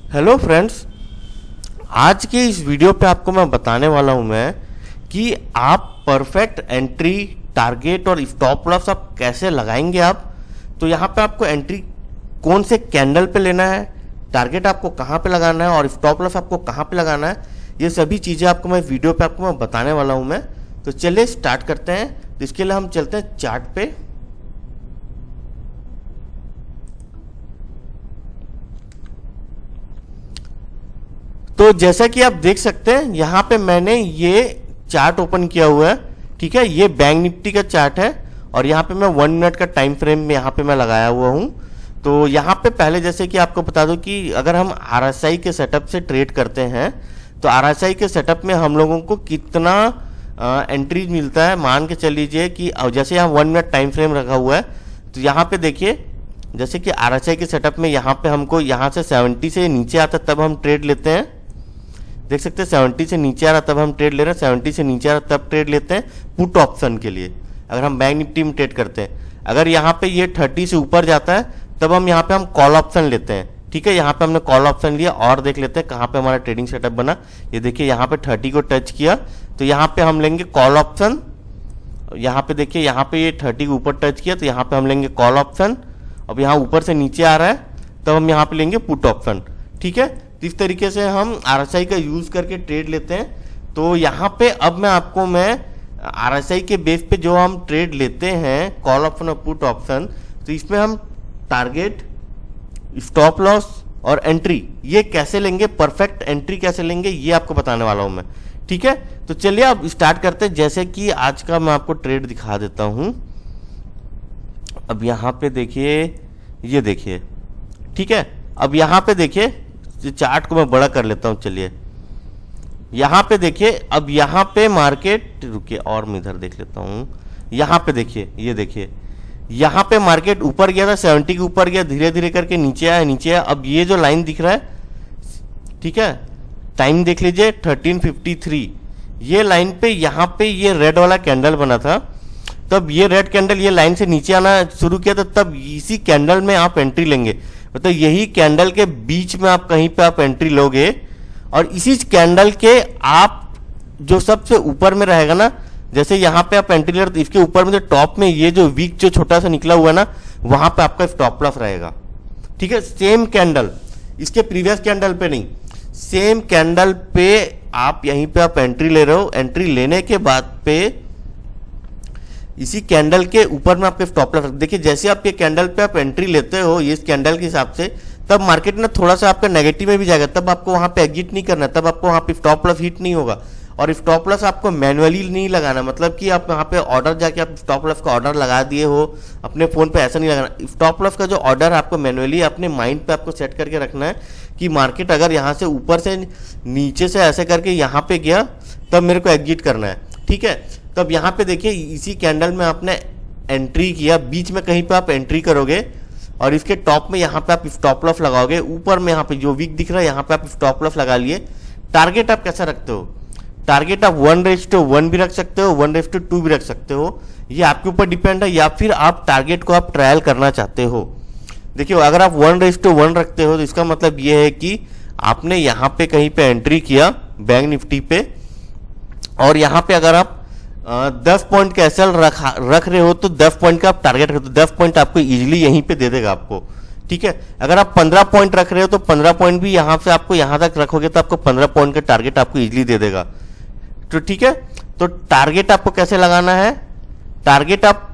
Hello friends, आज के इस वीडियो पे आपको मैं बताने वाला हूं मैं कि आप परफेक्ट एंट्री, टारगेट और स्टॉप लॉस आप कैसे लगाएंगे। आप तो यहाँ पे आपको एंट्री कौन से कैंडल पे लेना है, टारगेट आपको कहाँ पे लगाना है और स्टॉप लॉस आपको कहाँ पे लगाना है, ये सभी चीज़ें आपको मैं वीडियो पे आपको मैं बताने वाला हूँ मैं। तो चलिए स्टार्ट करते हैं। तो इसके लिए हम चलते हैं चार्ट पे। तो जैसा कि आप देख सकते हैं यहाँ पे मैंने ये चार्ट ओपन किया हुआ है, ठीक है। ये बैंक निफ्टी का चार्ट है और यहाँ पे मैं 1 मिनट का टाइम फ्रेम में यहाँ पे मैं लगाया हुआ हूँ। तो यहाँ पे पहले जैसे कि आपको बता दूं कि अगर हम आरएसआई के सेटअप से ट्रेड करते हैं तो आरएसआई के सेटअप में हम लोगों को कितना एंट्री मिलता है, मान के चल लीजिए कि जैसे यहाँ 1 मिनट टाइम फ्रेम रखा हुआ है। तो यहाँ पे देखिए जैसे कि आरएसआई के सेटअप में यहाँ पे हमको यहाँ से 70 से नीचे आता है तब हम ट्रेड लेते हैं। देख सकते हैं 70 से नीचे आ रहा तब हम ट्रेड ले रहे हैं, 70 से नीचे आ रहा तब ट्रेड लेते हैं पुट ऑप्शन के लिए, अगर हम बैंक निफ्टी में ट्रेड करते हैं। अगर यहाँ पे ये 30 से ऊपर जाता है तब हम यहाँ पे हम कॉल ऑप्शन लेते हैं, ठीक है। यहाँ पे हमने कॉल ऑप्शन लिया और देख लेते हैं कहाँ पे हमारा ट्रेडिंग सेटअप बना। ये देखिए यहाँ पे 30 को टच किया तो यहाँ पे हम लेंगे कॉल ऑप्शन। यहाँ पे देखिए यहाँ पे ये 30 के ऊपर टच किया तो यहाँ पे हम लेंगे कॉल ऑप्शन। अब यहाँ ऊपर से नीचे आ रहा है तब हम यहाँ पे लेंगे पुट ऑप्शन, ठीक है। इस तरीके से हम आरएसआई का यूज करके ट्रेड लेते हैं। तो यहाँ पे अब मैं आरएसआई के बेस पे जो हम ट्रेड लेते हैं कॉल ऑप्शन और पुट ऑप्शन, तो इसमें हम टारगेट, स्टॉप लॉस और एंट्री ये कैसे लेंगे, परफेक्ट एंट्री कैसे लेंगे, ये आपको बताने वाला हूं मैं, ठीक है। तो चलिए अब स्टार्ट करते हैं। जैसे कि आज का मैं आपको ट्रेड दिखा देता हूं। अब यहाँ पे देखिए, ये देखिए, ठीक है। अब यहाँ पे देखिए चार्ट को मैं बड़ा कर लेता हूं। चलिए यहाँ पे देखिए, अब यहाँ पे मार्केट, रुकिए और मैं इधर देख लेता हूं। यहाँ पे देखिए, ये देखिए यहाँ पे मार्केट ऊपर गया था, 70 के ऊपर गया, धीरे धीरे करके नीचे आया, नीचे आया। अब ये जो लाइन दिख रहा है, ठीक है, टाइम देख लीजिए 13:53, ये लाइन पे यहाँ पे ये रेड वाला कैंडल बना था। तब ये रेड कैंडल ये लाइन से नीचे आना शुरू किया था, तब इसी कैंडल में आप एंट्री लेंगे। मतलब यही कैंडल के बीच में आप कहीं पे आप एंट्री लोगे और इसी कैंडल के आप जो सबसे ऊपर में रहेगा ना, जैसे यहाँ पे आप एंट्री ले रहे, इसके ऊपर में जो टॉप में ये जो वीक जो छोटा सा निकला हुआ है ना, वहां पे आपका स्टॉप लॉस रहेगा, ठीक है। सेम कैंडल, इसके प्रीवियस कैंडल पे नहीं, सेम कैंडल पे आप यहीं पे आप एंट्री ले रहे हो। एंट्री लेने के बाद पे इसी कैंडल के ऊपर में आपके स्टॉप लॉस, देखिए जैसे आप ये कैंडल पे आप एंट्री लेते हो इस कैंडल के हिसाब से, तब मार्केट ना थोड़ा सा आपका नेगेटिव में भी जाएगा, तब आपको वहां पे एग्जिट नहीं करना, तब आपको वहां पे स्टॉप लॉस हिट नहीं होगा। और स्टॉप लॉस आपको मैनुअली नहीं लगाना, मतलब कि आप वहां पे ऑर्डर जाके आप स्टॉप लॉस का ऑर्डर लगा दिए हो अपने फोन पे, ऐसा नहीं लगाना। स्टॉप लॉस का जो ऑर्डर आपको मैनुअली अपने माइंड पे आपको सेट करके रखना है कि मार्केट अगर यहाँ से ऊपर से नीचे से ऐसे करके यहाँ पे गया तब मेरे को एग्जिट करना है, ठीक है। तब यहाँ पे देखिए इसी कैंडल में आपने एंट्री किया, बीच में कहीं पे आप एंट्री करोगे और इसके टॉप में यहाँ पे आप स्टॉप लॉस लगाओगे। ऊपर में यहाँ पे जो वीक दिख रहा है यहाँ पे आप स्टॉप लॉस लगा लिए। टारगेट आप कैसा रखते हो, टारगेट आप 1:1 भी रख सकते हो, 1:2 भी रख सकते हो, ये आपके ऊपर डिपेंड है। या फिर आप टारगेट को आप ट्रायल करना चाहते हो, देखिए अगर आप 1:1 रखते हो तो इसका मतलब ये है कि आपने यहाँ पे कहीं पे एंट्री किया बैंक निफ्टी पे और यहाँ पे अगर आप 10 पॉइंट का एसएल रख रहे हो तो 10 पॉइंट का आप टारगेट रखते हो, 10 पॉइंट आपको इजीली यहीं पे दे देगा आपको, ठीक है। अगर आप 15 पॉइंट रख रहे हो तो 15 पॉइंट भी यहाँ से आपको यहाँ तक रखोगे तो आपको 15 पॉइंट का टारगेट आपको इजीली दे देगा, तो ठीक है। तो टारगेट आपको कैसे लगाना है, टारगेट आप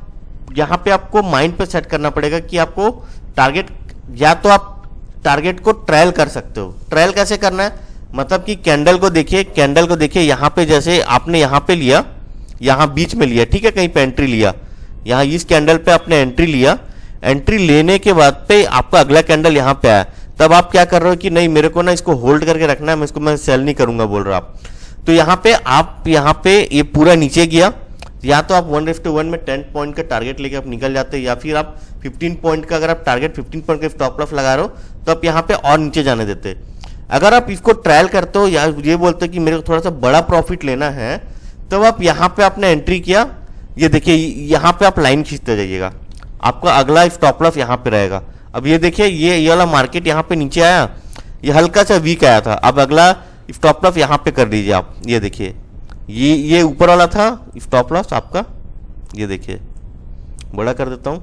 यहाँ पे आपको माइंड पे सेट करना पड़ेगा कि आपको टारगेट, या तो आप टारगेट को ट्रायल कर सकते हो। ट्रायल कैसे करना है, मतलब कि कैंडल को देखिए, कैंडल को देखिए, यहाँ पे जैसे आपने यहाँ पे लिया, यहाँ बीच में लिया, ठीक है, कहीं पे एंट्री लिया, यहाँ इस कैंडल पे आपने एंट्री लिया। एंट्री लेने के बाद पे आपका अगला कैंडल यहाँ पे आया, तब आप क्या कर रहे हो कि नहीं मेरे को ना इसको होल्ड करके रखना है, मैं सेल नहीं करूंगा बोल रहे हो आप। तो यहाँ पे आप यहाँ पे ये पूरा नीचे गया, या तो आप 1:1 में 10 पॉइंट का टारगेट लेके आप निकल जाते हैं, या फिर आप 15 पॉइंट का, अगर आप टारगेट 15 पॉइंट का स्टॉप लॉस लगा रहे हो तो आप यहाँ पे और नीचे जाने देते। अगर आप इसको ट्रायल करते हो या ये बोलते हो कि मेरे को थोड़ा सा बड़ा प्रॉफिट लेना है, तब आप यहाँ पे आपने एंट्री किया, ये देखिए यहाँ पे आप लाइन खींचते जाइएगा, आपका अगला स्टॉप लॉस यहाँ पे रहेगा। अब ये देखिए ये वाला मार्केट यहाँ पे नीचे आया, ये हल्का सा वीक आया था। अब अगला स्टॉप लॉस यहाँ पे कर लीजिए आप, ये देखिए ये ऊपर वाला था स्टॉप लॉस आपका, ये देखिए बड़ा कर देता हूँ।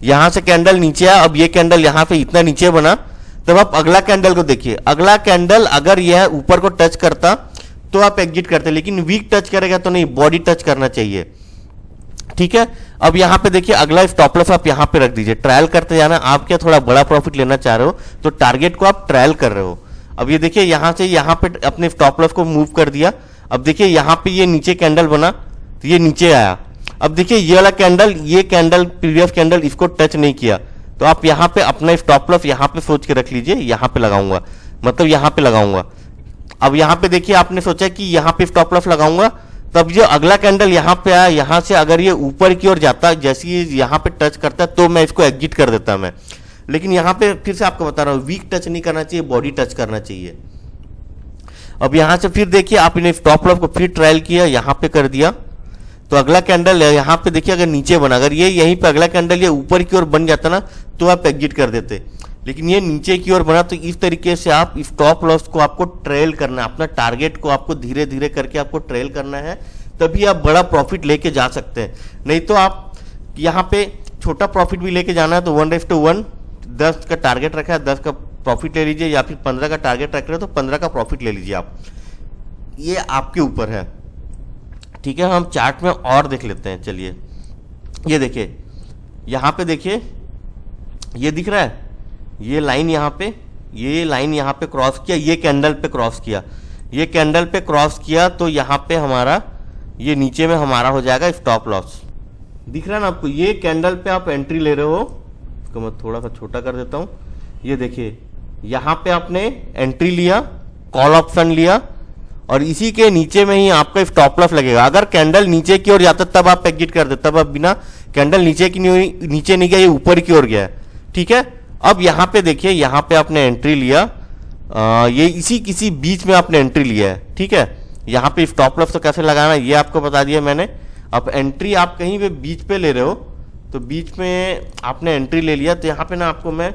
यहां से कैंडल नीचे आया, अब ये कैंडल यहां पे इतना नीचे बना, तब आप अगला कैंडल को देखिए। अगला कैंडल अगर यह ऊपर को टच करता तो आप एग्जिट करते, लेकिन वीक टच करेगा तो नहीं, बॉडी टच करना चाहिए, ठीक है। अब यहां पे देखिए अगला स्टॉप लॉस आप यहां पे रख दीजिए, ट्रायल करते जाना। आप क्या थोड़ा बड़ा प्रॉफिट लेना चाह रहे हो तो टारगेट को आप ट्रायल कर रहे हो। अब ये देखिए यहां से यहां पे अपने स्टॉप लॉस को मूव कर दिया। अब देखिए यहां पे ये नीचे कैंडल बना तो ये नीचे आया। अब देखिए ये वाला कैंडल, ये कैंडल प्रीवियस कैंडल इसको टच नहीं किया, तो आप यहां पे अपना स्टॉप लॉस यहां पे सोच के रख लीजिए, यहां पे लगाऊंगा, मतलब यहां पे लगाऊंगा। अब यहां पे देखिए आपने सोचा कि यहां पे स्टॉप लॉस लगाऊंगा, तब जो अगला कैंडल यहां पे आया, यहां से अगर ये ऊपर की ओर जाता, जैसे ये यहां पे टच करता है तो मैं इसको एग्जिट कर देता मैं। लेकिन यहां पे फिर से आपको बता रहा हूं, वीक टच नहीं करना चाहिए, बॉडी टच करना चाहिए। अब यहां से फिर देखिए आपने स्टॉप लॉस को फिर ट्रायल किया, यहां पे कर दिया, तो अगला कैंडल यहां पे देखिए अगर नीचे बना, अगर ये यहीं पे अगला कैंडल ये ऊपर की ओर बन जाता ना तो आप एग्जिट कर देते, लेकिन ये नीचे की ओर बना। तो इस तरीके से आप स्टॉप लॉस को आपको ट्रेल करना है, अपना टारगेट को आपको धीरे धीरे करके आपको ट्रेल करना है, तभी आप बड़ा प्रॉफिट लेके जा सकते हैं। नहीं तो आप यहाँ पे छोटा प्रॉफिट भी लेके जाना है तो 1:1 10 का टारगेट रखा है, 10 का प्रॉफिट ले लीजिए, या फिर 15 का टारगेट रख रहे हो तो 15 का प्रॉफिट ले लीजिए आप, ये आपके ऊपर है, ठीक है। हम चार्ट में और देख लेते हैं, चलिए ये देखिए यहां पे देखिए ये दिख रहा है, ये लाइन यहां पे, ये लाइन यहां पे क्रॉस किया, ये कैंडल पे क्रॉस किया, ये कैंडल पे क्रॉस किया, तो यहां पे हमारा ये नीचे में हमारा हो जाएगा स्टॉप लॉस, दिख रहा है ना आपको। ये कैंडल पे आप एंट्री ले रहे हो, इसको मैं थोड़ा सा छोटा कर देता हूं, ये देखिए यहां पे आपने एंट्री लिया, कॉल ऑप्शन लिया, और इसी के नीचे में ही आपका स्टॉप लॉस लगेगा। अगर कैंडल नीचे की ओर जाता तब आप एग्जिट कर देते, तब आप बिना कैंडल नीचे नहीं गया, ये ऊपर की ओर गया है, ठीक है। अब यहां पे देखिए, यहां पे आपने एंट्री लिया, ये इसी किसी बीच में आपने एंट्री लिया है, ठीक है। यहां पे स्टॉप लॉस तो कैसे लगाना है ये आपको बता दिया मैंने। अब एंट्री आप कहीं पे बीच पे ले रहे हो, तो बीच में आपने एंट्री ले लिया, तो यहाँ पे ना आपको मैं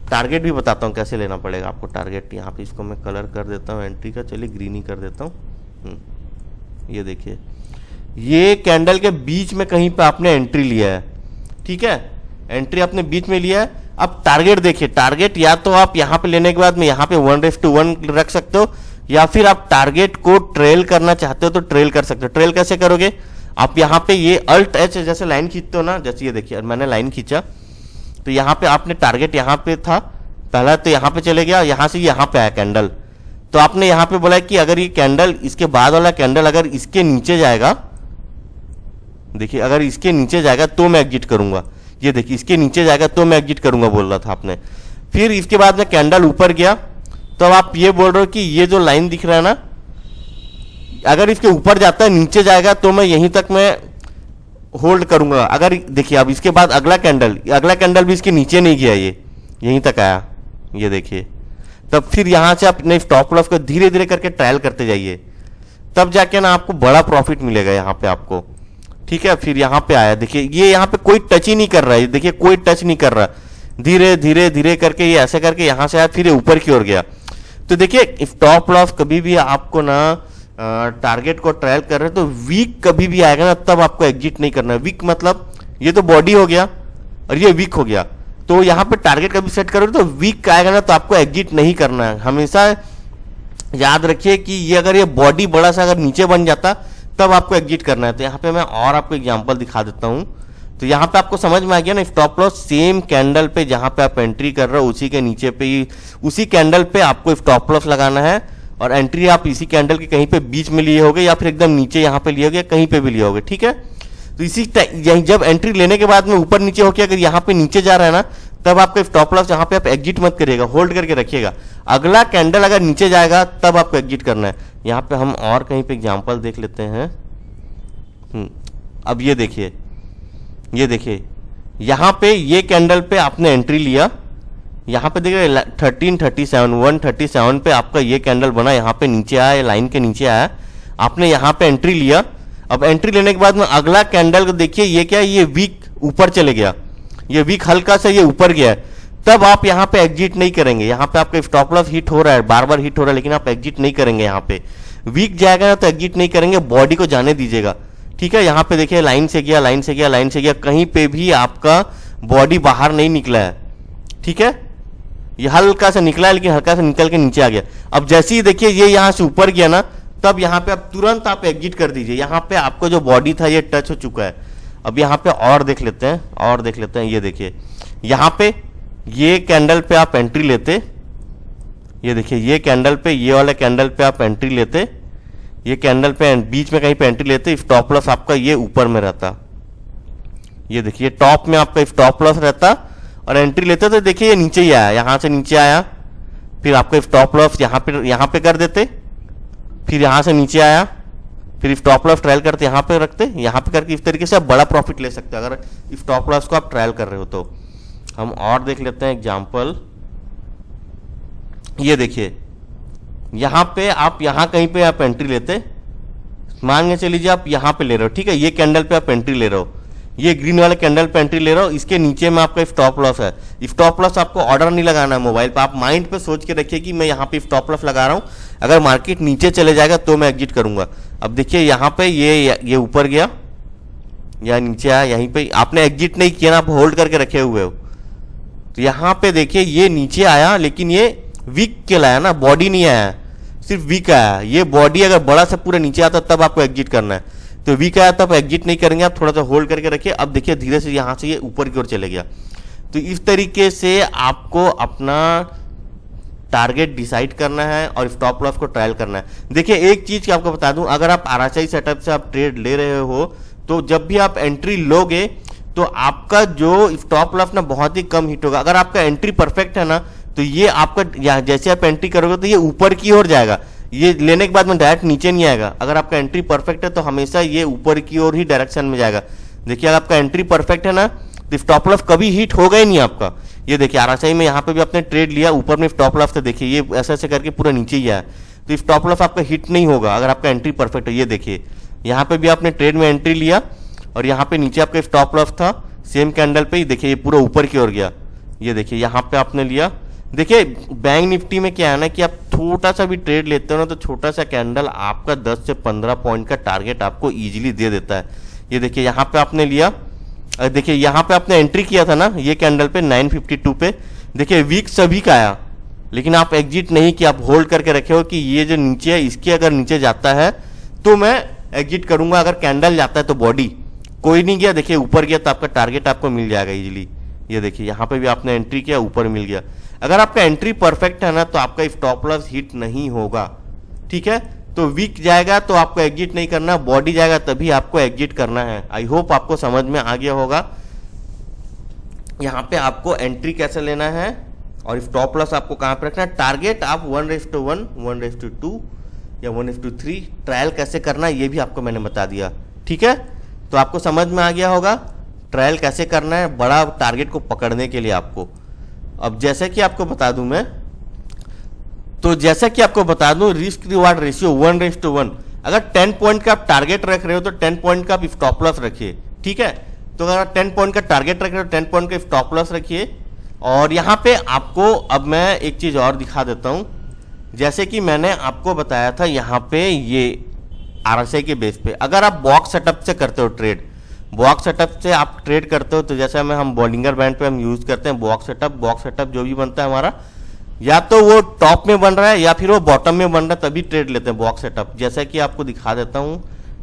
टारगेट भी बताता हूँ कैसे लेना पड़ेगा आपको टारगेट। यहाँ पे इसको मैं कलर कर देता हूँ एंट्री का, चलिए ग्रीन ही कर देता हूँ। ये देखिए ये कैंडल के बीच में कहीं पे आपने एंट्री लिया है, ठीक है, एंट्री आपने बीच में लिया है। अब टारगेट देखिए, टारगेट या तो आप यहाँ पे लेने के बाद में यहाँ पे 1:1 रख सकते हो, या फिर आप टारगेट को ट्रेल करना चाहते हो तो ट्रेल कर सकते हो। ट्रेल कैसे करोगे, आप यहाँ पे ये अल्ट एच जैसे लाइन खींचते हो ना, जैसे ये देखिए मैंने लाइन खींचा, तो यहाँ पे आपने टारगेट यहाँ पे था पहला, तो यहाँ पे चले गया, यहाँ से यहाँ पे आया कैंडल, तो आपने यहाँ पे बोला कि अगर ये कैंडल, इसके बाद वाला कैंडल अगर इसके नीचे जाएगा, देखिए अगर इसके नीचे जाएगा तो मैं एग्जिट करूंगा, ये देखिए इसके नीचे जाएगा तो मैं एग्जिट करूंगा बोल रहा था आपने। फिर इसके बाद में कैंडल ऊपर गया, तो अब आप ये बोल रहे हो कि ये जो लाइन दिख रहा है ना, अगर इसके ऊपर जाता है नीचे जाएगा तो मैं यहीं तक मैं होल्ड करूंगा। अगर देखिए अब इसके बाद अगला कैंडल भी इसके नीचे नहीं गया, ये यहीं तक आया, ये देखिए, तब फिर यहां से आप अपने स्टॉप लॉस को धीरे धीरे करके ट्रायल करते जाइए, तब जाके ना आपको बड़ा प्रॉफिट मिलेगा यहाँ पे आपको, ठीक है। फिर यहाँ पे आया, देखिए ये यहाँ पे कोई टच ही नहीं कर रहा है, देखिए कोई टच नहीं कर रहा, धीरे धीरे धीरे करके ये ऐसे करके यहाँ से आया, फिर ये ऊपर की ओर गया। तो देखिए स्टॉप लॉस कभी भी आपको ना टारगेट को ट्रायल कर रहे हैं तो वीक कभी भी आएगा ना तब आपको एग्जिट नहीं करना है। वीक मतलब ये तो बॉडी हो गया और ये वीक हो गया, तो यहाँ पे टारगेट कभी सेट करोगे तो वीक आएगा ना तो आपको एग्जिट नहीं करना है। हमेशा याद रखिए कि ये अगर ये बॉडी बड़ा सा अगर नीचे बन जाता तब आपको एग्जिट करना है। तो यहाँ पे मैं और आपको एग्जांपल दिखा देता हूँ, तो यहाँ पे आपको समझ में आ गया ना, स्टॉप लॉस सेम कैंडल पे जहाँ पे आप एंट्री कर रहे हो उसी के नीचे पे ही, उसी कैंडल पे आपको स्टॉप लॉस लगाना है, और एंट्री आप इसी कैंडल के कहीं पे बीच में लिए होगे या फिर एकदम नीचे यहाँ पे लिए होगे, कहीं पे भी लिए होगे, ठीक है। तो इसी जब एंट्री लेने के बाद में ऊपर नीचे होके अगर यहाँ पे नीचे जा रहा है ना, तब आपका स्टॉप लॉस यहाँ पे आप एग्जिट मत करिएगा, होल्ड करके रखिएगा। अगला कैंडल अगर नीचे जाएगा तब आपको एग्जिट करना है। यहाँ पे हम और कहीं पे एग्जाम्पल देख लेते हैं। अब ये देखिए यहाँ पे ये कैंडल पे आपने एंट्री लिया, यहाँ पे देखिए 137 पे आपका ये कैंडल बना, यहाँ पे नीचे आया, लाइन के नीचे आया, आपने यहाँ पे एंट्री लिया। अब एंट्री लेने के बाद में अगला कैंडल को देखिए, ये क्या है, ये वीक ऊपर चले गया, ये वीक हल्का सा ये ऊपर गया है, तब आप यहाँ पे एग्जिट नहीं करेंगे। यहाँ पे आपका स्टॉप लॉस हिट हो रहा है, बार बार हिट हो रहा है, लेकिन आप एग्जिट नहीं करेंगे। यहाँ पे वीक जाएगा तो एग्जिट नहीं करेंगे, बॉडी को जाने दीजिएगा। ठीक है, यहाँ पे देखिए लाइन से गया, लाइन से गया, लाइन से गया, कहीं पे भी आपका बॉडी बाहर नहीं निकला है। ठीक है, ये हल्का सा निकला है, लेकिन हल्का सा निकल के नीचे आ गया। अब जैसे ही देखिए ये यहाँ से ऊपर गया ना, तब यहाँ पे आप तुरंत आप एग्जिट कर दीजिए। यहाँ पे आपको जो बॉडी था ये टच हो चुका है। अब यहाँ पे और देख लेते हैं, और देख लेते हैं। ये देखिए यहाँ पे ये कैंडल पे आप एंट्री लेते, ये देखिए ये कैंडल पे, ये वाले कैंडल पे आप एंट्री लेते, ये कैंडल पे बीच में कहीं पे एंट्री लेते, स्टॉप लॉस आपका ये ऊपर में रहता। ये देखिए टॉप में आपका स्टॉप लॉस रहता और एंट्री लेते तो देखिए ये नीचे ही आया, यहां से नीचे आया, फिर आपका स्टॉप लॉस यहाँ पे कर देते, फिर यहां से नीचे आया, फिर स्टॉप लॉस ट्रायल करते, यहाँ पे रखते, यहाँ पे करके इस तरीके से आप बड़ा प्रॉफिट ले सकते हैं अगर स्टॉप लॉस को आप ट्रायल कर रहे हो तो। हम और देख लेते हैं एग्जांपल। ये देखिए यहाँ पे आप यहाँ कहीं पे आप एंट्री लेते, मान के चलिए आप यहाँ पे ले रहे हो। ठीक है, ये कैंडल पे आप एंट्री ले रहे हो, ये ग्रीन वाले कैंडल पे एंट्री ले रहे हो, इसके नीचे में आपका स्टॉप लॉस है। स्टॉप लॉस आपको ऑर्डर नहीं लगाना है मोबाइल पे, आप माइंड पे सोच के रखिए कि मैं यहाँ पे स्टॉप लॉस लगा रहा हूँ, अगर मार्केट नीचे चले जाएगा तो मैं एग्जिट करूंगा। अब देखिए यहाँ पे ये ऊपर गया या नीचे आया, यहीं पे आपने एग्जिट नहीं किया ना, आप होल्ड करके रखे हुए हो। तो यहाँ पे देखिए ये नीचे आया, लेकिन ये वीक कहलाया ना, बॉडी नहीं आया, सिर्फ वीक आया। ये बॉडी अगर बड़ा सा पूरा नीचे आता तब आपको एग्जिट करना है, तो वीक आया तब एग्जिट नहीं करेंगे, आप थोड़ा सा होल्ड करके रखिए। अब देखिए धीरे से यहाँ से ये ऊपर की ओर चले गया। तो इस तरीके से आपको अपना टारगेट डिसाइड करना है और स्टॉप लॉस को ट्रायल करना है। देखिए एक चीज आपको बता दूं, अगर आप आरएसआई सेटअप से आप ट्रेड ले रहे हो तो जब भी आप एंट्री लोगे तो आपका जो स्टॉप लॉस ना बहुत ही कम हिट होगा। अगर आपका एंट्री परफेक्ट है ना, तो ये आपका जैसे आप एंट्री करोगे तो ये ऊपर की ओर जाएगा, ये लेने के बाद में डायरेक्ट नीचे नहीं आएगा। अगर आपका एंट्री परफेक्ट है तो हमेशा ये ऊपर की ओर ही डायरेक्शन में जाएगा। देखिए अगर आपका एंट्री परफेक्ट है ना, तो स्टॉप लॉस कभी हिट होगा ही नहीं आपका। ये देखिए आरएसआई में यहाँ पे भी आपने ट्रेड लिया, ऊपर में स्टॉप लॉस, तो देखिए ये ऐसे ऐसे करके पूरा नीचे ही आया, तो स्टॉप लॉस आपका हिट नहीं होगा अगर आपका एंट्री परफेक्ट है। ये देखिए यहाँ पे भी आपने ट्रेड में एंट्री लिया और यहाँ पे नीचे आपका स्टॉप लॉस था, सेम कैंडल पे ही देखिए ये पूरा ऊपर की ओर गया। ये देखिए यहाँ पे आपने लिया। देखिए बैंक निफ्टी में क्या है ना कि आप छोटा सा भी ट्रेड लेते हो ना, तो छोटा सा कैंडल आपका 10 से 15 पॉइंट का टारगेट आपको इजीली दे देता है। ये देखिए यहाँ पे आपने लिया, देखिए यहाँ पे आपने एंट्री किया था ना ये कैंडल पे 952 पे, देखिए वीक सभी का आया, लेकिन आप एग्जिट नहीं किया, आप होल्ड करके रखे हो कि ये जो नीचे है इसके अगर नीचे जाता है तो मैं एग्जिट करूंगा, अगर कैंडल जाता है तो बॉडी कोई नहीं गया, देखिए ऊपर गया तो आपका टारगेट आपको मिल जाएगा इजीली। ये देखिए यहाँ पे भी आपने एंट्री किया, ऊपर मिल गया। अगर आपका एंट्री परफेक्ट है ना तो आपका स्टॉप लॉस हिट नहीं होगा। ठीक है, तो वीक जाएगा तो आपको एग्जिट नहीं करना, बॉडी जाएगा तभी आपको एग्जिट करना है। आई होप आपको समझ में आ गया होगा यहाँ पे आपको एंट्री कैसे लेना है और स्टॉप लॉस आपको कहां पे रखना है। टारगेट आप 1:1, 1:2 या 1:3 ट्रायल कैसे करना है ये भी आपको मैंने बता दिया। ठीक है, तो आपको समझ में आ गया होगा ट्रायल कैसे करना है बड़ा टारगेट को पकड़ने के लिए आपको। अब जैसे कि आपको बता दूं मैं, तो जैसा कि आपको बता दूं रिस्क रिवार्ड रेशियो 1:1। अगर 10 पॉइंट का आप टारगेट रख रहे हो तो 10 पॉइंट का आप स्टॉप लॉस रखिए। ठीक है, तो अगर आप 10 पॉइंट का टारगेट रख रहे हो 10 पॉइंट का स्टॉप लॉस रखिए। और यहाँ पे आपको अब मैं एक चीज और दिखा देता हूं, जैसे कि मैंने आपको बताया था यहाँ पे ये आरएसआई के बेस पे अगर आप बॉक्स सेटअप से करते हो ट्रेड, बॉक्स सेटअप से आप ट्रेड करते हो, तो जैसे हम बॉलिंगर बैंड पे हम यूज करते हैं बॉक्स सेटअप जो भी बनता है हमारा, या तो वो टॉप में बन रहा है या फिर वो बॉटम में बन रहा है, तभी ट्रेड लेते हैं बॉक्स सेटअप। जैसा कि आपको दिखा देता हूँ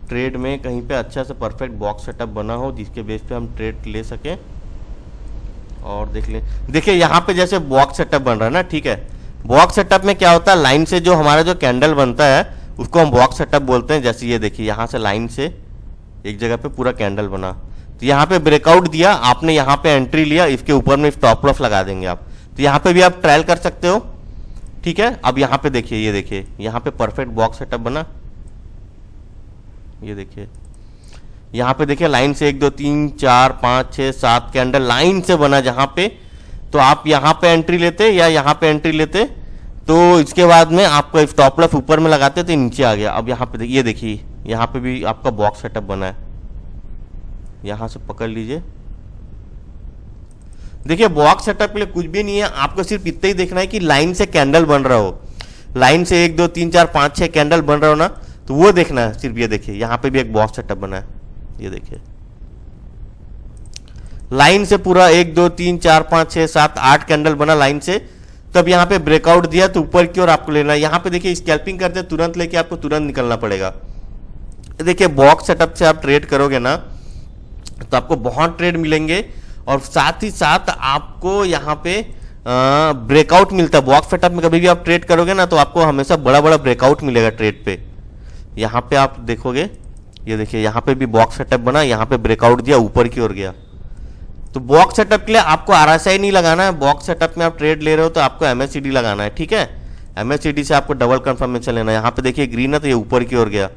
ट्रेड में कहीं पे अच्छा से परफेक्ट बॉक्स सेटअप बना हो जिसके बेस पे हम ट्रेड ले सकें। और देख लें, देखिए यहाँ पे जैसे बॉक्स सेटअप बन रहा है ना। ठीक है, बॉक्स सेटअप में क्या होता है, लाइन से जो हमारा जो कैंडल बनता है उसको हम बॉक्स सेटअप बोलते हैं। जैसे ये देखिए यहाँ से लाइन से एक जगह पे पूरा कैंडल बना, तो यहाँ पे ब्रेकआउट दिया आपने, यहाँ पे एंट्री लिया, इसके ऊपर में स्टॉप लॉस लगा देंगे आप, तो यहाँ पे भी आप ट्रायल कर सकते हो। ठीक है, अब यहाँ पे देखिए, ये देखिए यहाँ पे परफेक्ट बॉक्स सेटअप बना। ये देखिए यहाँ पे देखिए लाइन से 1 2 3 4 5 6 7 कैंडल लाइन से बना जहां पे, तो आप यहाँ पे एंट्री लेते या यहाँ पे एंट्री लेते, तो इसके बाद में आपका स्टॉप लॉस ऊपर में लगाते तो नीचे आ गया। अब यहाँ पे ये देखिए यहाँ पे भी आपका बॉक्स सेटअप बना है, यहाँ से पकड़ लीजिए। देखिए बॉक्स सेटअप के लिए कुछ भी नहीं है, आपको सिर्फ इतना ही देखना है कि लाइन से कैंडल बन रहा हो, लाइन से 1 2 3 4 5 6 कैंडल बन रहा हो ना, तो वो देखना है सिर्फ। ये देखिए यहाँ पे भी एक बॉक्स सेटअप बना है, ये देखिए लाइन से पूरा 1 2 3 4 5 6 7 8 कैंडल बना लाइन से, तब यहाँ पे ब्रेकआउट दिया तो ऊपर की ओर आपको लेना है। यहाँ पे देखिए स्कैल्पिंग करते तुरंत लेके आपको तुरंत निकलना पड़ेगा। देखिए बॉक्स सेटअप से आप ट्रेड करोगे ना तो आपको बहुत ट्रेड मिलेंगे, और साथ ही साथ आपको यहाँ पे ब्रेकआउट मिलता है। बॉक्स सेटअप में कभी भी आप ट्रेड करोगे ना तो आपको हमेशा बड़ा बड़ा ब्रेकआउट मिलेगा ट्रेड पे। यहाँ पे आप देखोगे, ये देखिए यहाँ पे भी बॉक्स सेटअप बना, यहाँ पे ब्रेकआउट दिया, ऊपर की ओर गया। तो बॉक्स सेटअप के लिए आपको RSI नहीं लगाना है, बॉक्स सेटअप में आप ट्रेड ले रहे हो तो आपको MACD लगाना है, ठीक है। MACD से आपको डबल कंफर्मेशन लेना है। यहाँ पे देखिए ग्रीन है तो ये ऊपर की ओर गया,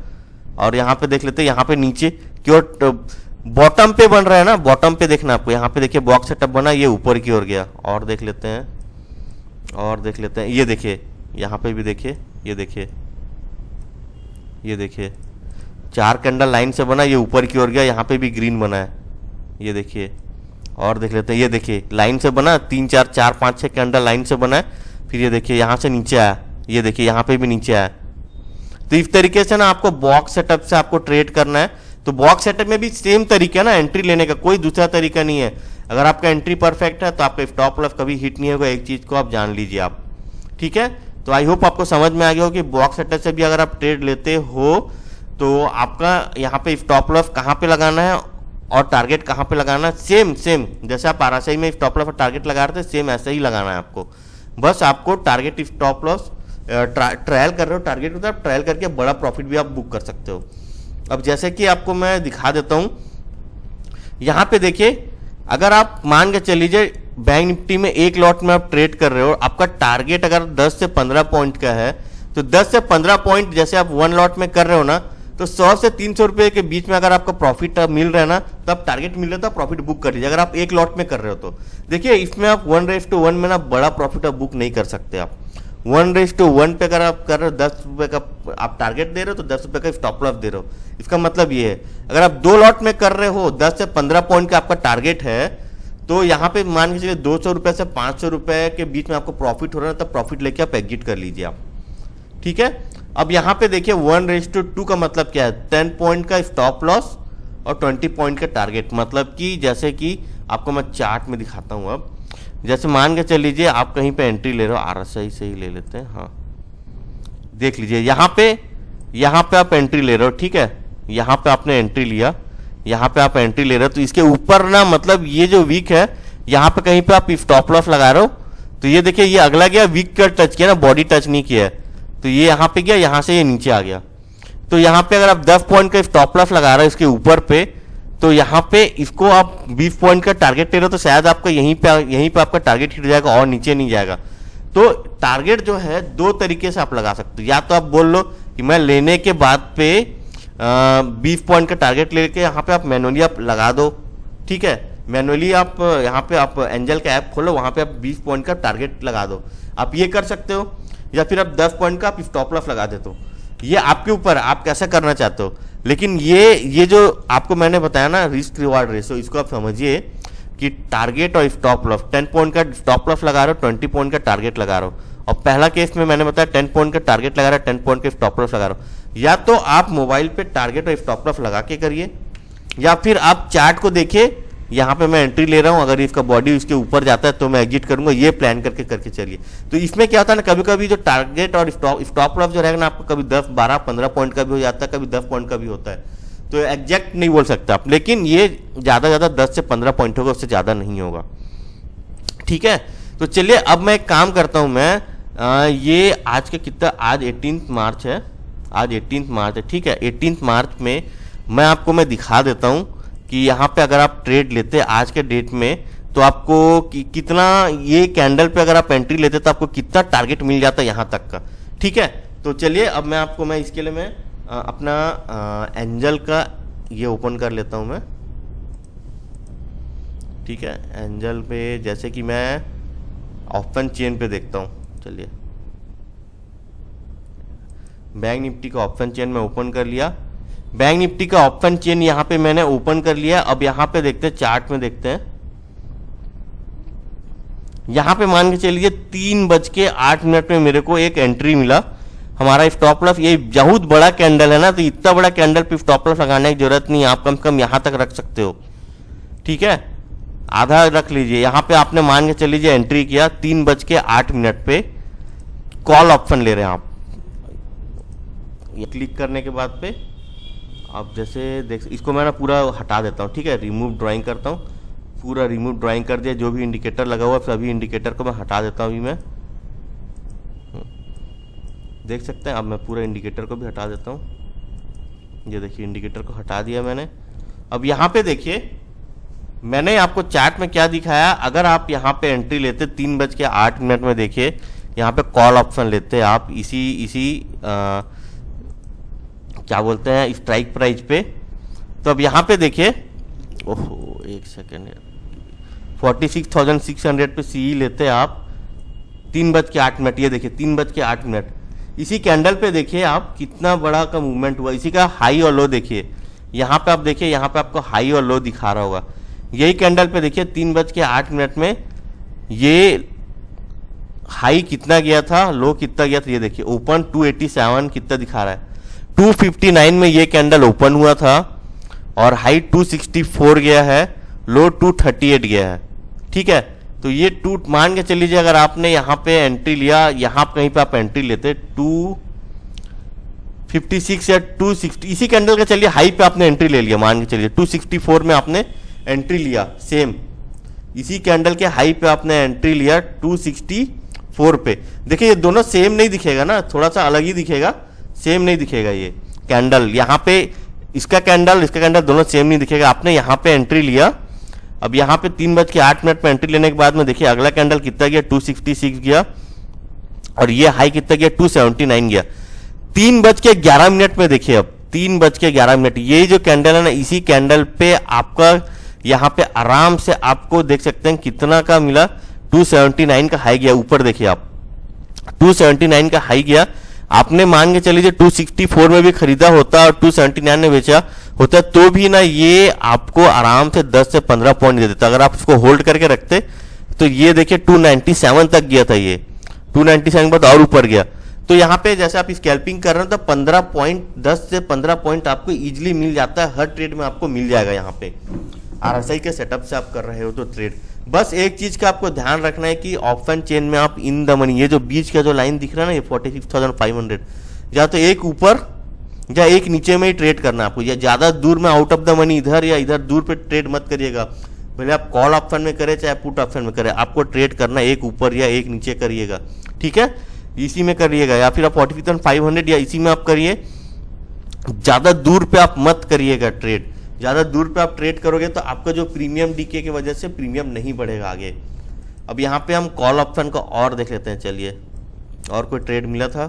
और यहाँ पे देख लेते हैं यहाँ पे नीचे की ओर बॉटम पे बन रहा है ना, बॉटम पे देखना आपको। यहाँ पे देखिए बॉक्स सेटअप बना, ये ऊपर की ओर गया, और देख लेते हैं, और देख लेते हैं। ये देखिए यहाँ पे भी देखिए, ये देखिए, ये देखिए 4 कैंडल लाइन से बना, ये ऊपर की ओर गया, यहाँ पे भी ग्रीन बना है, ये देखिए। और देख लेते हैं, ये देखिए लाइन से बना 3 4 4 5 6 कैंडल लाइन से बना है, फिर ये देखिए यहाँ से नीचे आया, ये देखिए यहाँ पे भी नीचे आया। तो इस तरीके से ना आपको बॉक्स सेटअप से आपको ट्रेड करना है। तो बॉक्स सेटअप में भी सेम तरीका है ना एंट्री लेने का, कोई दूसरा तरीका नहीं है। अगर आपका एंट्री परफेक्ट है तो आपका स्टॉप लॉस कभी हिट नहीं होगा, एक चीज को आप जान लीजिए आप, ठीक है। तो आई होप आपको समझ में आ गया हो कि बॉक्स सेटअप से भी अगर आप ट्रेड लेते हो तो आपका यहाँ पे स्टॉप लॉस कहाँ पे लगाना है और टारगेट कहाँ पे लगाना है, सेम जैसे आप RSI में स्टॉप लॉस और टारगेट लगा रहे थे, सेम ऐसे ही लगाना है आपको। बस आपको टारगेट स्टॉप लॉस ट्रायल कर रहे हो, टारगेट होता है, आप ट्रायल करके बड़ा प्रॉफिट भी आप बुक कर सकते हो। अब जैसे कि आपको मैं दिखा देता हूं, यहां पे देखिए, अगर आप मान के चल लीजिए बैंक निफ्टी में एक लॉट में आप ट्रेड कर रहे हो, आपका टारगेट अगर 10 से 15 पॉइंट का है, तो 10 से 15 पॉइंट जैसे आप 1 लॉट में कर रहे हो ना, तो 100 से 300 रुपए के बीच में अगर आपका प्रॉफिट मिल रहा है ना, तो आप टारगेट मिल रहा है तो प्रॉफिट बुक कर लीजिए। अगर आप एक लॉट में कर रहे हो तो देखिए इसमें आप 1:1 में ना बड़ा प्रॉफिट आप बुक नहीं कर सकते। आप 1:1 पे अगर आप कर रहे हो 10 रुपए का आप टारगेट दे रहे हो तो 10 रुपए का स्टॉप लॉस दे रहे हो। इसका मतलब ये है अगर आप 2 लॉट में कर रहे हो 10 से 15 पॉइंट का आपका टारगेट है, तो यहाँ पे मान के चलिए 200 रुपए से 500 रुपए के बीच में आपको प्रॉफिट हो रहा है, तब प्रॉफिट लेके आप एग्जिट कर लीजिए आप, ठीक है। अब यहाँ पे देखिए 1:2 का मतलब क्या है, 10 पॉइंट का स्टॉप लॉस और 20 पॉइंट का टारगेट। मतलब कि जैसे कि आपको मैं चार्ट में दिखाता हूँ। अब जैसे मान के चल लीजिए आप कहीं पे एंट्री ले रहे हो, RSI से ही ले लेते हैं, हाँ देख लीजिए यहाँ पे आप एंट्री ले रहे हो, ठीक है। यहाँ पे आपने एंट्री लिया, यहाँ पे आप एंट्री ले रहे हो, तो इसके ऊपर ना मतलब ये जो वीक है यहाँ पे कहीं पे आप स्टॉप लॉस लगा रहे हो, तो ये देखिए ये अगला गया, वीक का टच किया ना, बॉडी टच नहीं किया है, तो ये यहाँ पे गया, यहाँ से ये नीचे आ गया। तो यहाँ पे अगर आप 10 पॉइंट का स्टॉप लॉस लगा रहे हो इसके ऊपर पे, तो यहाँ पे इसको आप 20 पॉइंट का टारगेट ले रहे हो, तो शायद आपका यहीं पे आपका टारगेट हिट जाएगा और नीचे नहीं जाएगा। तो टारगेट जो है 2 तरीके से आप लगा सकते हो, या तो आप बोल लो कि मैं लेने के बाद पे 20 पॉइंट का टारगेट लेके यहाँ पे आप मैनुअली आप लगा दो, ठीक है। मैनुअली आप यहाँ पे आप एंजल का ऐप खोलो, वहाँ पे आप 20 पॉइंट का टारगेट लगा दो, आप ये कर सकते हो। या फिर आप 10 पॉइंट का आप स्टॉप लॉस लगा देते हो, ये आपके ऊपर आप कैसा करना चाहते हो। लेकिन ये जो आपको मैंने बताया ना रिस्क रिवार्ड रेशियो, इसको आप समझिए कि टारगेट और स्टॉप लॉस, 10 पॉइंट का स्टॉप लॉस लगा रहे हो, 20 पॉइंट का टारगेट लगा रहे हो। और पहला केस में मैंने बताया 10 पॉइंट का टारगेट लगा रहा है, 10 पॉइंट के स्टॉप लॉस लगा रहे हो। या तो आप मोबाइल पे टारगेट और स्टॉप लॉस लगा के करिए, या फिर आप चार्ट को देखिए, यहाँ पे मैं एंट्री ले रहा हूँ, अगर इसका बॉडी उसके ऊपर जाता है तो मैं एग्जिट करूंगा, ये प्लान करके चलिए। तो इसमें क्या होता है ना, कभी कभी जो टारगेट और स्टॉप लॉस जो रहेगा ना आपको, कभी 10 12 15 पॉइंट का भी हो जाता है, कभी 10 पॉइंट का भी होता है, तो एग्जैक्ट नहीं बोल सकते आप, लेकिन ये ज़्यादा 10 से 15 पॉइंट होगा, उससे ज़्यादा नहीं होगा, ठीक है। तो चलिए अब मैं एक काम करता हूँ, मैं ये आज के कितना, आज 18 मार्च है, आज 18 मार्च है, ठीक है। 18 मार्च में मैं दिखा देता हूँ कि यहाँ पे अगर आप ट्रेड लेते हैं आज के डेट में, तो आपको कितना, ये कैंडल पे अगर आप एंट्री लेते तो आपको कितना टारगेट मिल जाता है यहाँ तक का, ठीक है। तो चलिए अब मैं इसके लिए मैं अपना एंजल का ये ओपन कर लेता हूँ मैं, ठीक है। एंजल पे जैसे कि मैं ऑप्शन चेन पे देखता हूँ, चलिए बैंक निफ्टी का ऑप्शन चेन में ओपन कर लिया। बैंक निफ्टी का ऑप्शन चेन यहाँ पे मैंने ओपन कर लिया। अब यहाँ पे देखते हैं, चार्ट में देखते हैं, यहाँ पे मान के चलिए 3:08 में मेरे को एक एंट्री मिला। हमारा स्टॉप लॉस, ये बहुत बड़ा कैंडल है ना, तो इतना बड़ा कैंडल पे स्टॉप लॉस लगाने की जरूरत नहीं है, आप कम से कम यहाँ तक रख सकते हो। ठीक है, आधा रख लीजिए। यहाँ पे आपने मान के चल लीजिए एंट्री किया 3:08 पे, कॉल ऑप्शन ले रहे हैं आप। ये क्लिक करने के बाद पे आप जैसे देख, इसको मैं ना पूरा हटा देता हूँ। ठीक है, रिमूव ड्राइंग करता हूँ, पूरा रिमूव ड्राइंग कर दिया। जो भी इंडिकेटर लगा हुआ सभी इंडिकेटर को मैं हटा देता हूँ। अभी मैं देख सकते हैं, अब मैं पूरा इंडिकेटर को भी हटा देता हूँ। ये देखिए इंडिकेटर को हटा दिया मैंने। अब यहाँ पे देखिए मैंने आपको चार्ट में क्या दिखाया, अगर आप यहाँ पे एंट्री लेते 3:08 में, देखिए यहाँ पे कॉल ऑप्शन लेते आप इसी क्या बोलते हैं स्ट्राइक प्राइस पे, तो अब यहाँ पे देखिए, ओहो एक सेकेंड, 46,600 पे सी लेते आप 3:08। ये देखिए 3:08, इसी कैंडल पे देखिए आप कितना बड़ा का मूवमेंट हुआ। इसी का हाई और लो देखिए, यहाँ पे आप देखिए, यहाँ पे आपको हाई और लो दिखा रहा होगा। यही कैंडल पे देखिए 3:08 में ये हाई कितना गया था, लो कितना गया था। ये देखिए ओपन 287 कितना दिखा रहा है, 259 में ये कैंडल ओपन हुआ था और हाई 264 गया है, लो 238 गया है। ठीक है, तो ये मान के चल लीजिए, अगर आपने यहाँ पे एंट्री लिया, यहाँ कहीं पे आप एंट्री लेते 256 या 260, इसी कैंडल का चलिए हाई पे आपने एंट्री ले लिया, मान के चलिए 264 में आपने एंट्री लिया, सेम इसी कैंडल के हाई पे आपने एंट्री लिया 264 पे। देखिए ये दोनों सेम नहीं दिखेगा ना, थोड़ा सा अलग ही दिखेगा, सेम नहीं दिखेगा ये कैंडल। यहाँ पे इसका कैंडल दोनों सेम नहीं दिखेगा। आपने यहाँ पे एंट्री लिया, अब यहाँ पे 3:08 पे एंट्री लेने के बाद में देखिए अगला कैंडल कितना गया, 266 गया, और ये हाई कितना गया, 279 गया। 3:11 में देखिए, अब 3:11, ये जो कैंडल है ना, इसी कैंडल पे आपका यहाँ पे आराम से आपको देख सकते हैं कितना का मिला, 279 का हाई गया। ऊपर देखिए आप 279 का हाई गया। आपने मान के चलिए 264 में भी खरीदा होता और 279 में बेचा होता तो भी ना ये आपको आराम से 10 से 15 पॉइंट दे देता। अगर आप उसको होल्ड करके रखते तो ये देखिए 297 तक गया था, ये 297 के बाद और ऊपर गया। तो यहाँ पे जैसे आप स्कैल्पिंग कर रहे हो तो 15 पॉइंट, 10 से 15 पॉइंट आपको इजीली मिल जाता है, हर ट्रेड में आपको मिल जाएगा। यहाँ पे आरएसआई के सेटअप से आप कर रहे हो तो ट्रेड, बस एक चीज का आपको ध्यान रखना है कि ऑप्शन चेन में आप इन द मनी, ये जो बीच का जो लाइन दिख रहा है ना, ये 46,500, या तो एक ऊपर या एक नीचे में ही ट्रेड करना है आपको, या ज्यादा दूर में आउट ऑफ द मनी इधर या इधर दूर पे ट्रेड मत करिएगा। भले आप कॉल ऑप्शन में करें चाहे पुट ऑप्शन में करें, आपको ट्रेड करना एक ऊपर या एक नीचे करिएगा। ठीक है, इसी में करिएगा, या फिर आप 46,500 या इसी में आप करिए। ज्यादा दूर पे आप मत करिएगा ट्रेड, ज्यादा दूर पे आप ट्रेड करोगे तो आपका जो प्रीमियम डीके की वजह से प्रीमियम नहीं बढ़ेगा आगे। अब यहाँ पे हम कॉल ऑप्शन को और देख लेते हैं, चलिए और कोई ट्रेड मिला था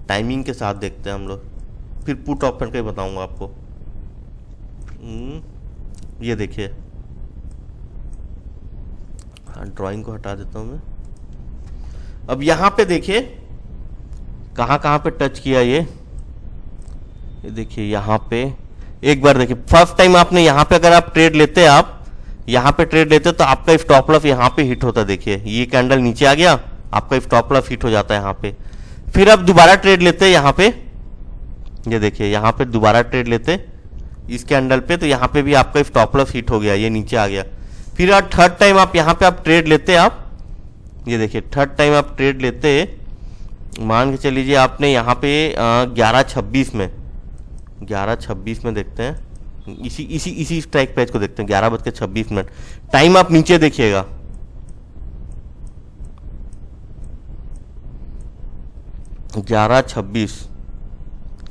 टाइमिंग के साथ देखते हैं हम लोग, फिर पुट ऑप्शन का ही बताऊंगा आपको। ये देखिए, हाँ ड्राइंग को हटा देता हूं मैं। अब यहाँ पे देखिए कहाँ पे टच किया, ये देखिए यहाँ पे एक बार देखिए, फर्स्ट टाइम आपने यहाँ पे अगर आप ट्रेड लेते, आप यहाँ पे ट्रेड लेते तो आपका स्टॉप लॉस यहाँ पे हिट होता। देखिए ये कैंडल नीचे आ गया, आपका स्टॉप लॉस हिट हो जाता है यहाँ पे। फिर आप दोबारा ट्रेड लेते यहाँ पे, ये देखिए यहाँ पे दोबारा ट्रेड लेते इस कैंडल पे, तो यहाँ पे भी आपका स्टॉप लॉस हिट हो गया, ये नीचे आ गया। फिर आप थर्ड टाइम आप यहाँ पे आप ट्रेड लेते, आप ये देखिए थर्ड टाइम आप ट्रेड लेते, मान के चलिए आपने यहाँ पे 11:26 में देखते हैं, इसी स्ट्राइक प्राइस को देखते हैं 11:26। टाइम आप नीचे देखिएगा,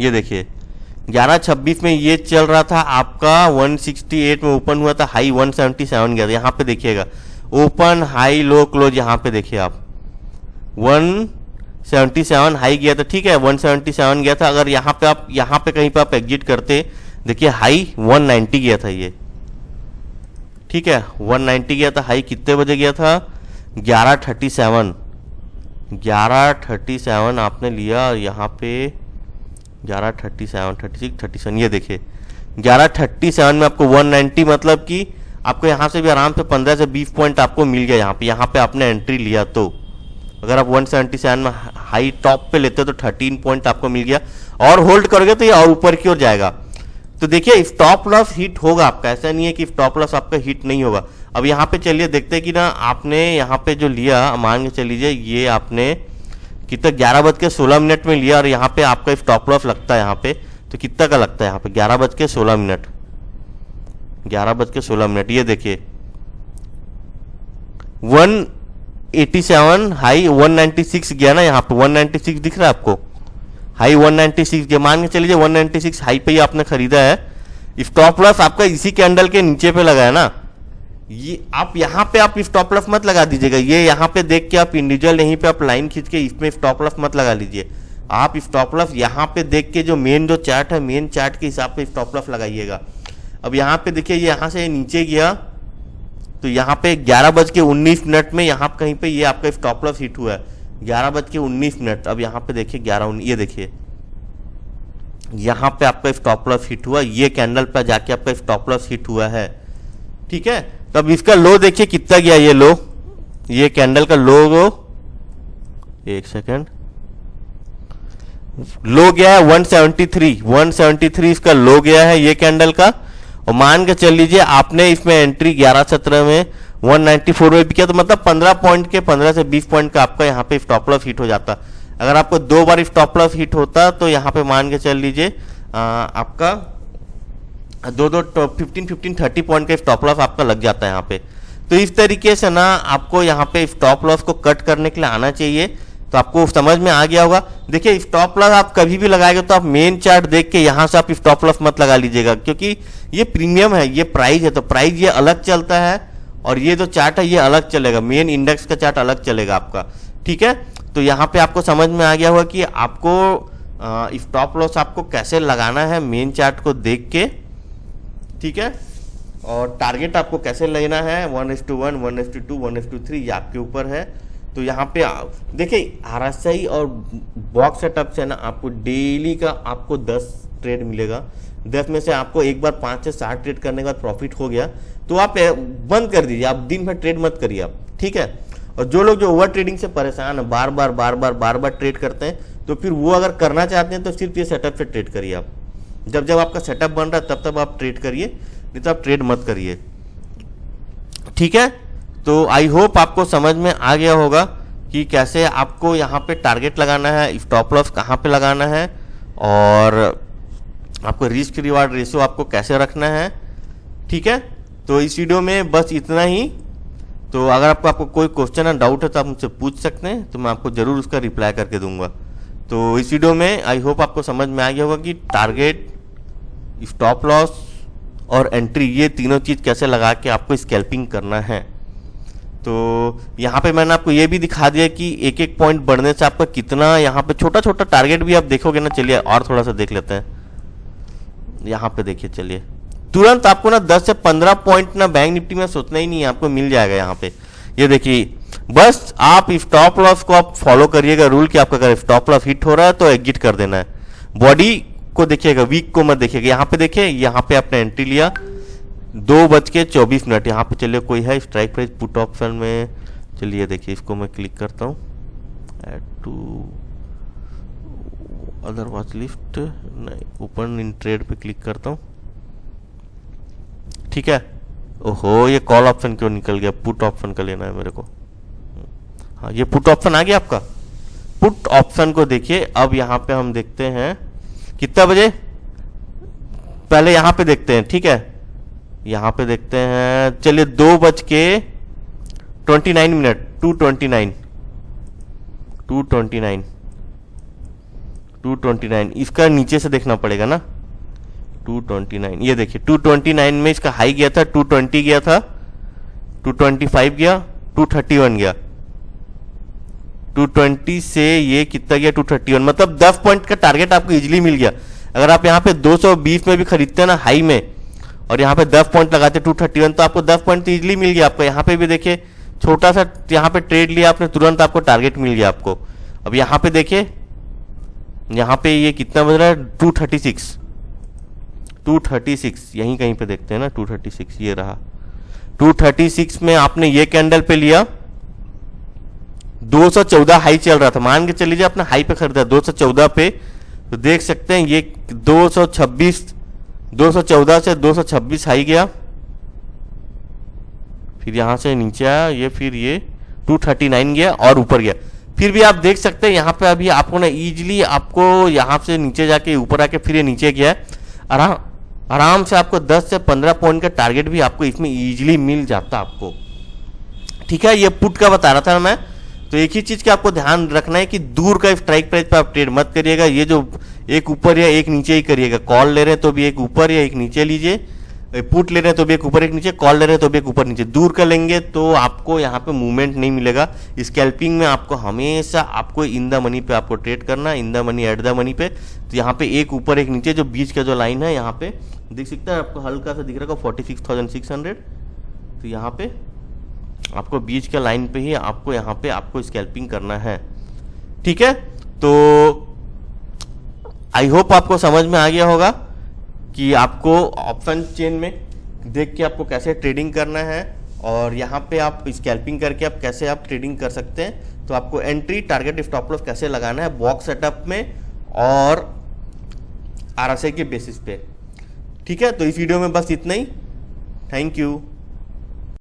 ये देखिए 11:26 में ये चल रहा था आपका 168 में ओपन हुआ था, हाई 177 गया था। यहाँ पे देखिएगा ओपन हाई लो क्लोज, यहाँ पे देखिए आप 177 हाई गया था। ठीक है, 177 गया था। अगर यहाँ पे कहीं पे आप एग्जिट करते, देखिए हाई 190 गया था ये। ठीक है, 190 गया था हाई, कितने बजे गया था, 11:37 आपने लिया। यहाँ पे 11:37, 36, 37, ये देखिए 11:37 में आपको 190, मतलब कि आपको यहाँ से भी आराम से 15 से 20 पॉइंट आपको मिल गया यहाँ पे आपने एंट्री लिया। तो अगर आप 177 में हाई टॉप पे लेते हो तो 13 पॉइंट आपको मिल गया, और होल्ड करोगे तो ये और ऊपर की ओर जाएगा। तो देखिए स्टॉप लॉस हिट होगा आपका, ऐसा नहीं है कि स्टॉप लॉस आपका हिट नहीं होगा। अब यहाँ पे चलिए देखते हैं कि ना आपने यहाँ पे जो लिया, मान के चल लीजिए ये आपने कितना 11:16 में लिया, और यहाँ पे आपका स्टॉप लॉस लगता है यहाँ पे, तो कितना का लगता है यहाँ पे 11:16, 11:16। ये देखिए 187 हाई 196 गया ना, यहाँ पे 196 दिख रहा है आपको, हाई 196 गया। मान के चलिए 196 हाई पे ही आपने खरीदा है, स्टॉप लॉस आपका इसी कैंडल के नीचे पे लगा है ना। ये आप यहाँ पे आप स्टॉप लॉस मत लगा दीजिएगा, ये यहाँ पे देख के आप इंडिविजुअल यहीं पे आप लाइन खींच के इसमें स्टॉप लॉस मत लगा लीजिए। आप स्टॉप लॉस यहाँ पे देख के जो मेन जो चार्ट है, मेन चार्ट के हिसाब से स्टॉप लॉस लगाइएगा। अब यहाँ पे देखिए यहाँ से नीचे गया तो यहाँ पे 11:19 में यहाँ कहीं पे ये आपका स्टॉप लॉस हिट हुआ है, 11:19। अब यहाँ पे देखिए 11:19, ये देखिए यहाँ पे आपका स्टॉप लॉस हिट हुआ, ये कैंडल पे जाके आपका स्टॉप लॉस हिट हुआ है, ठीक है। तो अब इसका लो देखिए कितना गया, ये लो, ये कैंडल का लो, एक सेकेंड, लो गया है 173 इसका लो गया है ये कैंडल का। और मान के चल लीजिए आपने इसमें एंट्री 11:17 में 194 में भी किया, तो मतलब 15 पॉइंट के 15 से 20 पॉइंट का आपका यहाँ पे स्टॉप लॉस हिट हो जाता। अगर आपको 2 बार स्टॉप लॉस हिट होता तो यहाँ पे मान के चल लीजिए आपका 15 30 पॉइंट का स्टॉप लॉस आपका लग जाता है यहाँ पे। तो इस तरीके से ना आपको यहाँ पे स्टॉप लॉस को कट करने के लिए आना चाहिए। तो आपको समझ में आ गया होगा। देखिए स्टॉप लॉस आप कभी भी लगाएंगे तो आप मेन चार्ट देख के यहाँ से आप स्टॉप लॉस मत लगा लीजिएगा, क्योंकि ये प्रीमियम है, ये प्राइस है, तो प्राइस ये अलग चलता है और ये जो चार्ट है ये अलग चलेगा, मेन इंडेक्स का चार्ट अलग चलेगा आपका, ठीक है। तो यहाँ पे आपको समझ में आ गया होगा कि आपको स्टॉप लॉस आपको कैसे लगाना है मेन चार्ट को देख के, ठीक है। और टारगेट आपको कैसे लेना है 1:1, 1:2, 1:3, ये आपके ऊपर है। तो यहाँ पे देखिए RSI और बॉक्स सेटअप से ना आपको डेली का आपको 10 ट्रेड मिलेगा। 10 में से आपको एक बार 5 से 7 ट्रेड करने के बाद प्रॉफिट हो गया तो आप बंद कर दीजिए, आप दिन भर ट्रेड मत करिए आप, ठीक है। और जो लोग जो ओवर ट्रेडिंग से परेशान है, बार बार ट्रेड करते हैं, तो फिर वो अगर करना चाहते हैं तो सिर्फ ये सेटअप से ट्रेड करिए आप। जब आपका सेटअप बन रहा है तब आप ट्रेड करिए, नहीं तो आप ट्रेड मत करिए, ठीक है। तो आई होप आपको समझ में आ गया होगा कि कैसे आपको यहाँ पे टारगेट लगाना है, स्टॉप लॉस कहाँ पे लगाना है, और आपको रिस्क रिवार्ड रेशियो आपको कैसे रखना है, ठीक है। तो इस वीडियो में बस इतना ही। तो अगर आपको कोई क्वेश्चन या डाउट है तो आप मुझसे पूछ सकते हैं, तो मैं आपको जरूर उसका रिप्लाई करके दूंगा। तो इस वीडियो में आई होप आपको समझ में आ गया होगा कि टारगेट, स्टॉप लॉस और एंट्री, ये तीनों चीज़ कैसे लगा के आपको स्कैल्पिंग करना है। तो यहाँ पे मैंने आपको ये भी दिखा दिया कि एक एक पॉइंट बढ़ने से आपका कितना यहाँ पे छोटा छोटा टारगेट भी आप देखोगे ना। चलिए और थोड़ा सा देख लेते हैं, यहाँ पे देखिए, चलिए तुरंत आपको ना 10 से 15 पॉइंट ना बैंक निफ्टी में सोचना ही नहीं है, आपको मिल जाएगा यहाँ पे। ये देखिए बस आप स्टॉप लॉस को आप फॉलो करिएगा रूल कि आपका अगर स्टॉप लॉस हिट हो रहा है तो एग्जिट कर देना है। बॉडी को देखिएगा, वीक को मत देखिएगा। यहाँ पे देखिए, यहाँ पे आपने एंट्री लिया 2:24, यहाँ पे चलिए कोई है स्ट्राइक प्राइस पुट ऑप्शन में, चलिए देखिए इसको मैं क्लिक करता हूँ, add to other watch list, नहीं ओपन इन ट्रेड पे क्लिक करता हूँ, ठीक है। ओहो ये कॉल ऑप्शन क्यों निकल गया, पुट ऑप्शन का लेना है मेरे को। हाँ ये पुट ऑप्शन आ गया आपका। पुट ऑप्शन को देखिए, अब यहाँ पे हम देखते हैं कितना बजे, पहले यहाँ पे देखते हैं, ठीक है। यहाँ पे देखते हैं, चलिए 2:29, 2:29 इसका नीचे से देखना पड़ेगा ना, 2:29। ये देखिए 2:29 में इसका हाई गया था, 2:20 गया था, 2:25 गया, 2:31 गया, 2:20 से ये कितना गया 2:31, मतलब 10 पॉइंट का टारगेट आपको इजीली मिल गया। अगर आप यहाँ पे 220 में भी खरीदते हैं ना हाई में, और यहाँ पे 10 पॉइंट लगाते 2:31, तो आपको 10 पॉइंट तो इजीली मिल गया आपको। यहाँ पे भी देखिए छोटा सा यहाँ पे ट्रेड लिया आपने, तुरंत आपको टारगेट मिल गया आपको। अब यहाँ पे देखिए, यहाँ पे ये कितना बज रहा है 236, यहीं कहीं पे देखते हैं ना 236, ये रहा। 236 में आपने ये कैंडल पे लिया, 214 हाई चल रहा था, मान के चल लीजिए आपने हाई पे खरीदा 214 पे, तो देख सकते हैं ये 214 से 226 हाई गया, फिर यहां से नीचे आया ये, फिर ये 239 गया और ऊपर गया। फिर भी आप देख सकते हैं यहाँ पे अभी आपको ना इजीली आपको यहाँ से नीचे जाके ऊपर आके फिर ये नीचे गया है, आराम से आपको 10 से 15 पॉइंट का टारगेट भी आपको इसमें इजीली मिल जाता आपको। ठीक है, ये पुट का बता रहा था मैं। तो एक ही चीज का आपको ध्यान रखना है कि दूर का स्ट्राइक प्राइस पे आप ट्रेड मत करिएगा, ये जो एक ऊपर या एक नीचे ही करिएगा। कॉल ले रहे हैं तो भी एक ऊपर या एक नीचे लीजिए, पुट ले रहे हैं तो भी एक ऊपर एक नीचे, कॉल ले रहे हैं तो भी एक ऊपर नीचे। दूर का लेंगे तो आपको यहाँ पे मूवमेंट नहीं मिलेगा। स्कैल्पिंग में आपको हमेशा आपको इन द मनी पे आपको ट्रेड करना है, in the money at the money पे। तो यहाँ पे एक ऊपर एक नीचे, जो बीच का जो लाइन है यहाँ पे देख सकता है आपको हल्का सा दिख रहा है 46,600। तो यहाँ पे आपको बीच के लाइन पे ही आपको यहाँ पे आपको स्कैल्पिंग करना है। ठीक है, तो आई होप आपको समझ में आ गया होगा कि आपको ऑप्शन चेन में देख के आपको कैसे ट्रेडिंग करना है, और यहाँ पे आप स्कैल्पिंग करके आप कैसे आप ट्रेडिंग कर सकते हैं। तो आपको एंट्री, टारगेट, स्टॉप लॉस कैसे लगाना है बॉक्स सेटअप में और आरएसआई के बेसिस पे। ठीक है, तो इस वीडियो में बस इतना ही। Thank you.